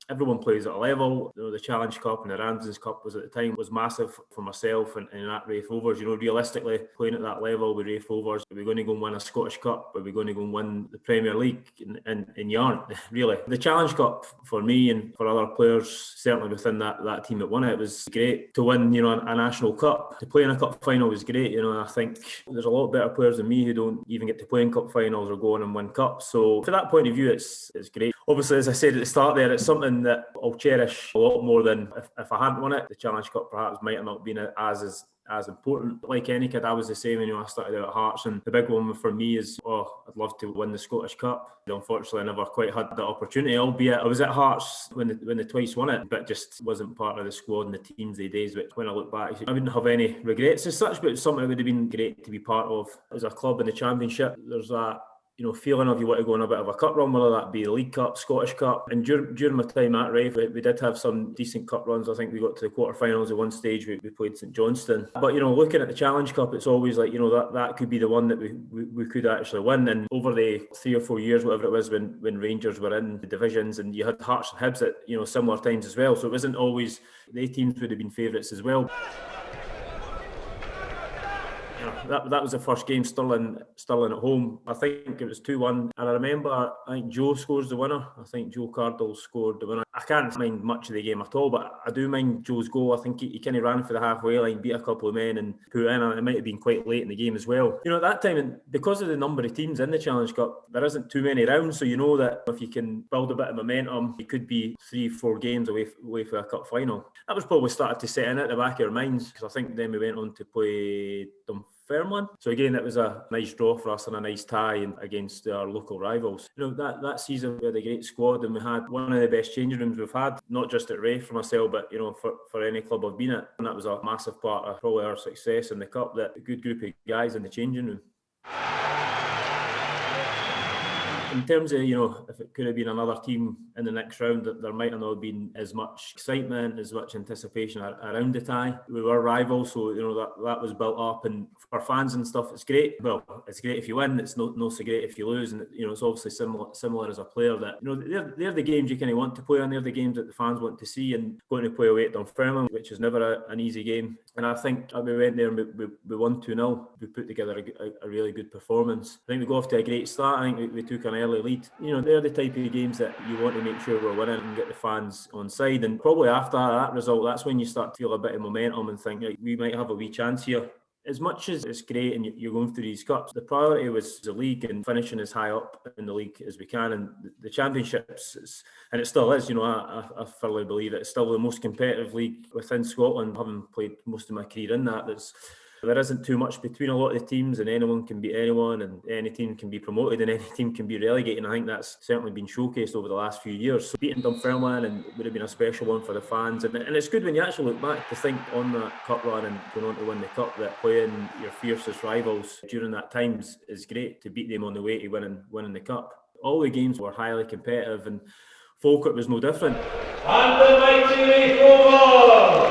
everyone plays at a level. You know, the Challenge Cup and the Ramsden's Cup was at the time was massive for myself and at Raith Rovers. You know, realistically, playing at that level with Raith Rovers, are we going to go and win a Scottish Cup? Are we going to go and win the Premier League? And you aren't, really. The Challenge Cup, for me and for other players, certainly within that team that won it, was great to win, you know, a national cup. To play in a cup final was great, you know. I think there's a lot better players than me who don't even get to play in cup finals or go on and win cups. So from that point of view, it's great. Obviously, as I said at the start there, it's something that I'll cherish a lot more than if I hadn't won it. The Challenge Cup perhaps might have not been as important. Like any kid, I was the same. You know, I started out at Hearts, and the big one for me is, I'd love to win the Scottish Cup. Unfortunately, I never quite had that opportunity, albeit I was at Hearts when they twice won it, but just wasn't part of the squad in the teams these days, which when I look back, I wouldn't have any regrets as such, but it's something that would have been great to be part of. As a club in the Championship, there's that, you know, feeling of you want to go on a bit of a cup run, whether that be the League Cup, Scottish Cup. And during my time at Raith, we did have some decent cup runs. I think we got to the quarterfinals at one stage. We played St Johnstone. But, you know, looking at the Challenge Cup, it's always like, you know, that could be the one that we could actually win. And over the 3 or 4 years, whatever it was, when Rangers were in the divisions, and you had Hearts and Hibs at, you know, similar times as well. So it wasn't always, the teams would have been favourites as well. That was the first game, Stirling at home. I think it was 2-1. And I remember, I think Joe scores the winner. I think Joe Cardle scored the winner. I can't mind much of the game at all, but I do mind Joe's goal. I think he kind of ran for the halfway line, beat a couple of men and put in. And it might have been quite late in the game as well. You know, at that time, and because of the number of teams in the Challenge Cup, there isn't too many rounds. So you know that if you can build a bit of momentum, you could be 3-4 games away for a cup final. That was probably started to set in at the back of our minds, because I think then we went on to play Dunfermline. So again, it was a nice draw for us and a nice tie against our local rivals. You know, that season we had a great squad, and we had one of the best changing rooms we've had, not just at Raith for myself, but, you know, for any club I've been at. And that was a massive part of probably our success in the cup, that a good group of guys in the changing room. In terms of, you know, if it could have been another team in the next round, that there might have not been as much excitement, as much anticipation around the tie. We were rivals, so, you know, that was built up, and for fans and stuff, it's great. Well, it's great if you win. It's not so great if you lose, and, you know, it's obviously similar as a player, that, you know, they're the games you kind of want to play, and they're the games that the fans want to see. And going to play away at Dunfermline, which is never an easy game, and I think we went there and we won 2-0. We put together a really good performance. I think we got off to a great start. I think we took an early lead. You know, they're the type of games that you want to make sure we're winning and get the fans on side. And probably after that result, that's when you start to feel a bit of momentum and think, like, we might have a wee chance here. As much as it's great and you're going through these cups, the priority was the league and finishing as high up in the league as we can. And the championships, and it still is, you know, I firmly believe it's still the most competitive league within Scotland. Having played most of my career in that, there isn't too much between a lot of the teams, and anyone can beat anyone, and any team can be promoted and any team can be relegated. And I think that's certainly been showcased over the last few years. So beating Dunfermline, and it would have been a special one for the fans. And it's good when you actually look back to think on that cup run and going on to win the cup, that playing your fiercest rivals during that time is great, to beat them on the way to winning the cup. All the games were highly competitive, and Falkirk was no different. And the mighty Raith Rovers!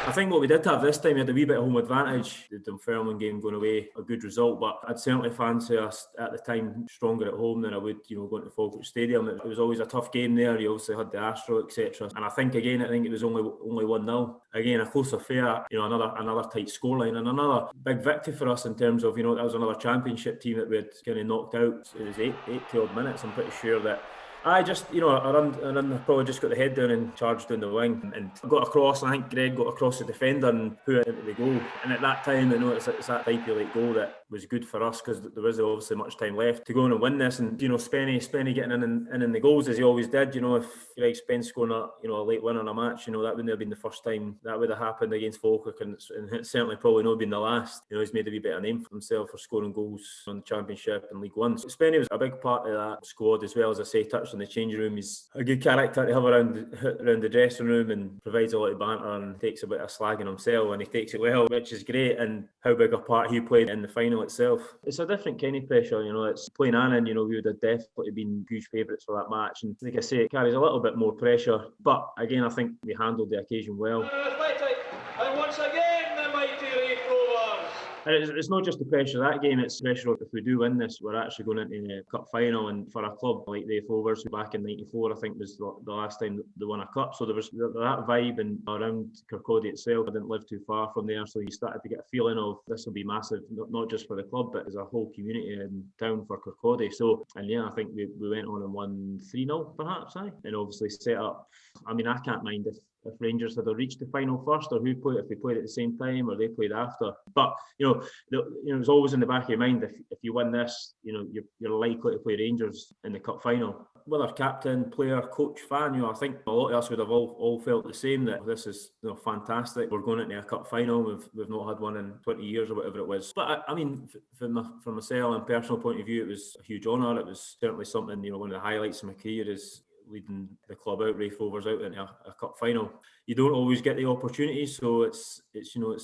I think what we did have this time, we had a wee bit of home advantage. The Dunfermline game going away, a good result, but I'd certainly fancy us at the time stronger at home than I would, you know, going to Falkirk Stadium. It was always a tough game there. You obviously had the Astro, etc. And I think it was only 1-0. Again, a close affair, you know, another tight scoreline, and another big victory for us in terms of, you know, that was another championship team that we had kind of knocked out. It was 80 odd minutes. I'm pretty sure that I just, you know, I probably just got the head down and charged down the wing and got across, and I think Greg got across the defender and put it into the goal. And at that time, I know it's that type of late goal that was good for us, because there was obviously much time left to go on and win this. And, you know, Spenny getting in the goals as he always did. You know, if Greg Spence scoring a late winner in a match, you know, that wouldn't have been the first time that would have happened against Falkirk, and it's certainly probably not been the last. You know, he's made a wee bit of a name for himself for scoring goals on the Championship and League One. So Spenny was a big part of that squad as well. As I say, touched in the changing room. He's a good character to have around the dressing room, and provides a lot of banter and takes a bit of slagging himself, and he takes it well, which is great. And how big a part he played in the final itself. It's a different kind of pressure, you know. It's playing Annan, you know, we would have definitely been huge favourites for that match, and like I say, it carries a little bit more pressure, but again, I think we handled the occasion well. And once again, the mighty Raith Rovers. And it's not just the pressure of that game, it's pressure if we do win this, we're actually going into a cup final, and for a club like Raith Rovers, back in '94, I think was the last time they won a cup. So there was that vibe and around Kirkcaldy itself. I didn't live too far from there, so you started to get a feeling of this will be massive, not just for the club, but as a whole community in town for Kirkcaldy. So, and yeah, I think we went on and won 3-0 perhaps, and obviously set up. I mean, I can't mind if Rangers had reached the final first, or who played, if they played at the same time or they played after. But it's always in the back of your mind, if you win this, you're likely to play Rangers in the cup final. Whether captain, player, coach, fan, I think a lot of us would have all felt the same, that this is fantastic. We're going into a cup final. We've not had one in 20 years or whatever it was. But I mean, from myself and personal point of view, it was a huge honour. It was certainly something, one of the highlights of my career is leading the club out, Raith Rovers, out into a cup final. You don't always get the opportunity, so it's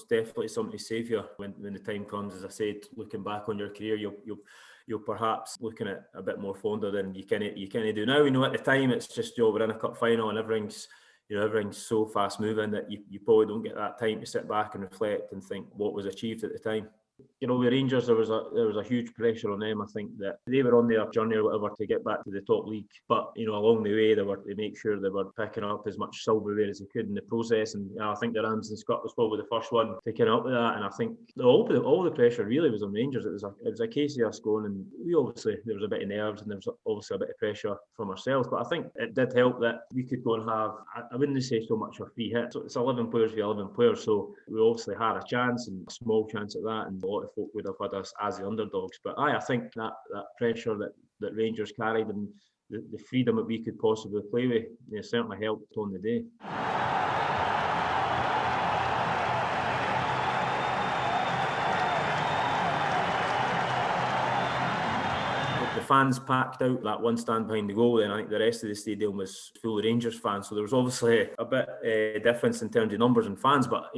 definitely something to save you when the time comes. As I said, looking back on your career, you'll perhaps looking at a bit more fonder than you kind of do now. At the time, it's just we're in a cup final and everything's so fast moving that you probably don't get that time to sit back and reflect and think what was achieved at the time. With Rangers, there was a huge pressure on them. I think that they were on their journey or whatever to get back to the top league, but along the way they make sure they were picking up as much silverware as they could in the process. And I think the Rams and Scott was probably the first one to kind of up with that. And I think all the pressure really was on Rangers. It was a case of us going, and there was a bit of nerves and there was obviously a bit of pressure from ourselves. But I think it did help that we could go and have, I wouldn't say so much a free hit. So it's 11 players v 11 players, so we obviously had a chance, and a small chance at that, and a lot of folk would have had us as the underdogs. But I think that pressure that Rangers carried and the freedom that we could possibly play with, certainly helped on the day. Fans packed out that one stand behind the goal, and I think the rest of the stadium was full of Rangers fans. So there was obviously a bit difference in terms of numbers and fans, but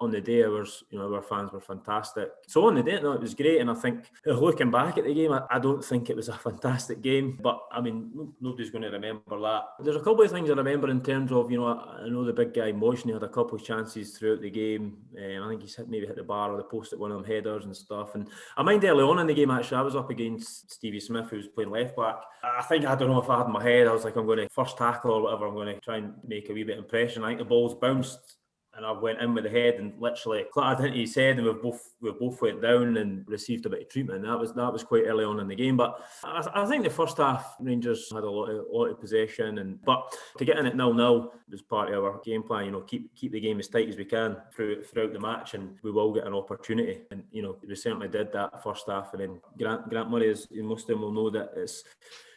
on the day our fans were fantastic. So on the day, it was great, and I think looking back at the game, I don't think it was a fantastic game, but I mean nobody's going to remember that. There's a couple of things I remember in terms of I know the big guy Moishney had a couple of chances throughout the game. I think he's maybe hit the bar or the post at one of them headers and stuff. And I mind early on in the game, actually, I was up against Stevie Smith, who was playing left back. I don't know if I had in my head, I was like, I'm going to first tackle or whatever, I'm going to try and make a wee bit of impression. I think the ball's bounced and I went in with the head and literally clattered into his head, and we both went down and received a bit of treatment. That was quite early on in the game. But I think the first half Rangers had a lot of possession, but to get in at 0-0 was part of our game plan. Keep the game as tight as we can throughout the match, and we will get an opportunity. And we certainly did that first half. And then Grant Murray, as most of them will know, that it's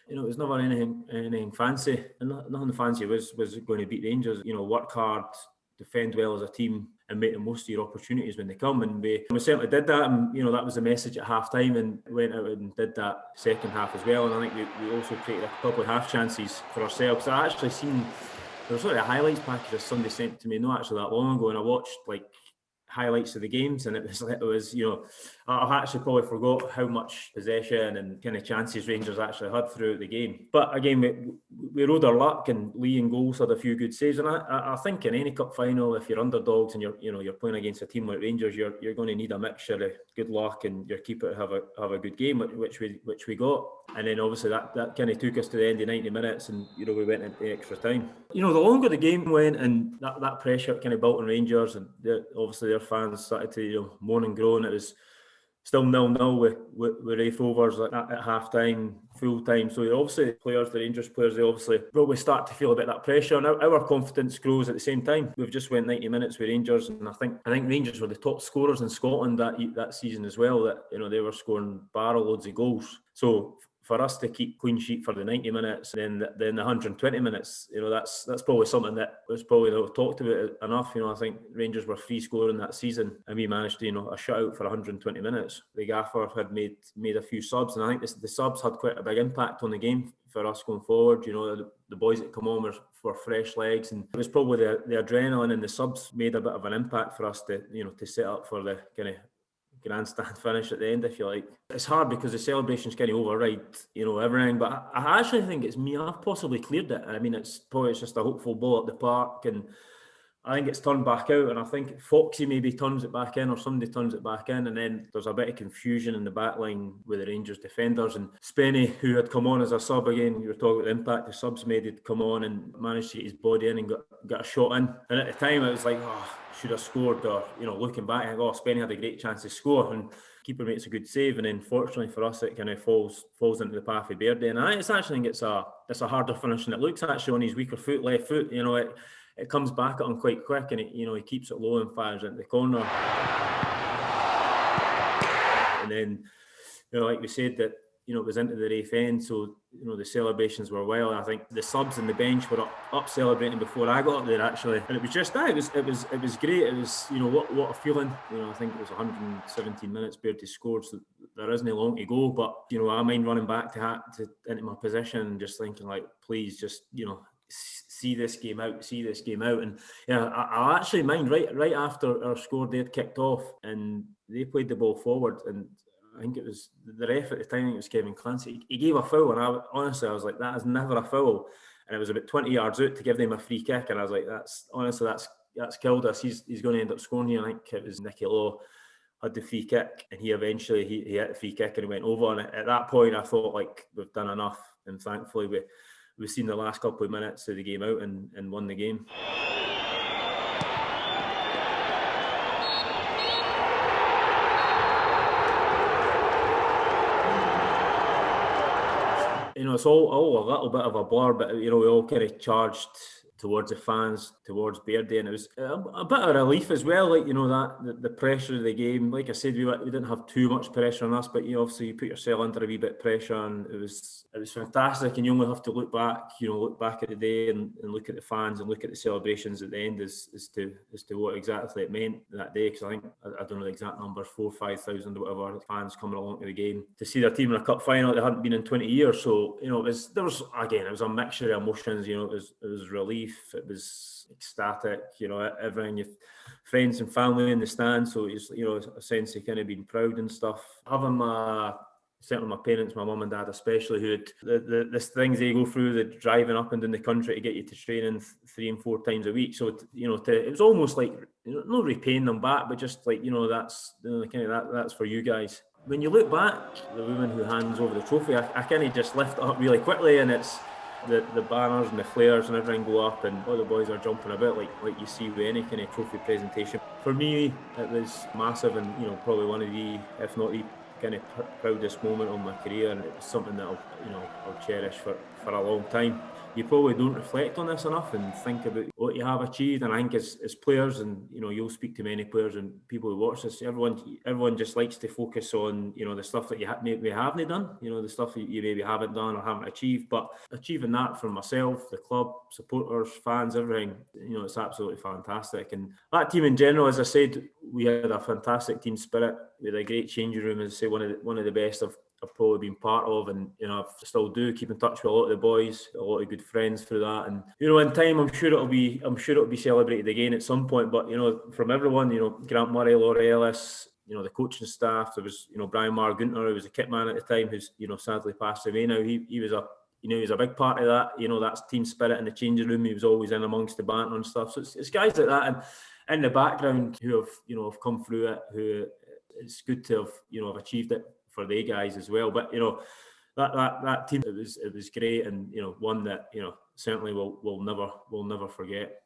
it was never anything fancy, and nothing fancy was going to beat Rangers. Work hard, defend well as a team, and make the most of your opportunities when they come. And we certainly did that, and that was the message at half time, and went out and did that second half as well. And I think we also created a couple of half chances for ourselves. I actually seen there was sort of a highlights package that somebody sent to me not actually that long ago, and I watched highlights of the games, and it was I've actually probably forgot how much possession and kind of chances Rangers actually had throughout the game. But again, we rode our luck, and Lee and goals had a few good saves. And I think in any cup final, if you're underdogs and you're playing against a team like Rangers, you're going to need a mixture of good luck and your keeper to have a good game, which we got. And then obviously that kind of took us to the end of 90 minutes, and we went into extra time. The longer the game went, and that pressure kind of built on Rangers, and obviously their fans started to moan and groan. It was still 0-0 with Raith Rovers at half time, full time. So obviously the Rangers players, they obviously probably start to feel a bit of that pressure, and our confidence grows at the same time. We've just went 90 minutes with Rangers, and I think Rangers were the top scorers in Scotland that season as well. That they were scoring barrel loads of goals. So for us to keep clean sheet for the 90 minutes, and then the 120 minutes, that's probably something that was probably not talked about enough. I think Rangers were free scoring that season, and we managed to, a shutout for 120 minutes. The gaffer had made a few subs, and I think the subs had quite a big impact on the game for us going forward. The boys that come on were fresh legs, and it was probably the adrenaline and the subs made a bit of an impact for us to set up for the kind of grandstand finish at the end, if you like. It's hard because the celebrations kind of override, everything. But I actually think it's me. I've possibly cleared it. I mean, it's just a hopeful ball at the park, and I think it's turned back out, and I think Foxy maybe turns it back in, or somebody turns it back in, and then there's a bit of confusion in the back line with the Rangers defenders. And Spenny, who had come on as a sub again, you were talking about the impact the subs made, had come on and managed to get his body in and got a shot in. And at the time, it was like, should have scored, or looking back, I think, Spenny had a great chance to score, and keeper makes a good save, and then fortunately for us, it kind of falls into the path of Baird. And I think it's a harder finish than it looks actually on his weaker foot, left foot. It comes back at him quite quick, and he keeps it low and fires into the corner. And then, like we said, that it was into the Raith end, so the celebrations were wild. I think the subs and the bench were up celebrating before I got up there actually, and it was just that. It was great. It was what a feeling. I think it was 117 minutes Beardy scored, so there isn't long to go. But I mind running back into my position and just thinking, like, please just see this game out. And I actually mind right after our score they'd kicked off and they played the ball forward, and I think it was the ref at the time, I think it was Kevin Clancy, he gave a foul, and I was like, that is never a foul. And it was about 20 yards out to give them a free kick, and I was like, that's killed us. He's going to end up scoring here. I think it was Nicky Law had the free kick, and he eventually he hit the free kick and he went over. And at that point I thought, like, we've done enough, and thankfully we've seen the last couple of minutes of the game out and won the game. It's all a little bit of a blur, but we all kind of charged towards the fans, towards Beardy, and it was a bit of relief as well, like, that the pressure of the game. Like I said, we didn't have too much pressure on us, but obviously you put yourself under a wee bit of pressure, and it was fantastic. And you only have to look back at the day and look at the fans and look at the celebrations at the end as to what exactly it meant that day. Because I think, I don't know the exact numbers, 4,000 or 5,000 or whatever fans coming along to the game to see their team in a cup final they hadn't been in 20 years. So it was a mixture of emotions. It was relief. It was ecstatic, everything. Your friends and family in the stand, so it's a sense of kind of being proud and stuff. Having certainly my parents, my mum and dad especially, who had the things they go through, the driving up and down the country to get you to training 3 and 4 times a week. So it was almost like not repaying them back, but just like that's that's for you guys. When you look back, the woman who hands over the trophy, I kind of just lift it up really quickly, and it's the banners and the flares and everything go up, and all the boys are jumping about like you see with any kind of trophy presentation. For me, it was massive, and probably one of the, if not the kind of proudest moment of my career, and it was something that I'll cherish for a long time. You probably don't reflect on this enough and think about what you have achieved. And I think as players, and you'll speak to many players and people who watch this, everyone just likes to focus on the stuff that you maybe haven't done, the stuff that you maybe haven't done or haven't achieved. But achieving that for myself, the club, supporters, fans, everything, it's absolutely fantastic. And that team in general, as I said, we had a fantastic team spirit. We had a great changing room, as I say, one of the best I've probably been part of, and I still do keep in touch with a lot of the boys, a lot of good friends through that. And in time, I'm sure it'll be celebrated again at some point. But from everyone, Grant Murray, Laurie Ellis, the coaching staff, there was Brian Margunter, who was a kit man at the time, who's sadly passed away now. He was a big part of that. That's team spirit in the changing room. He was always in amongst the banter and stuff. So it's guys like that, and in the background who have come through it, who it's good to have achieved it for they guys as well. But that team, it was great, and one that certainly we'll never forget.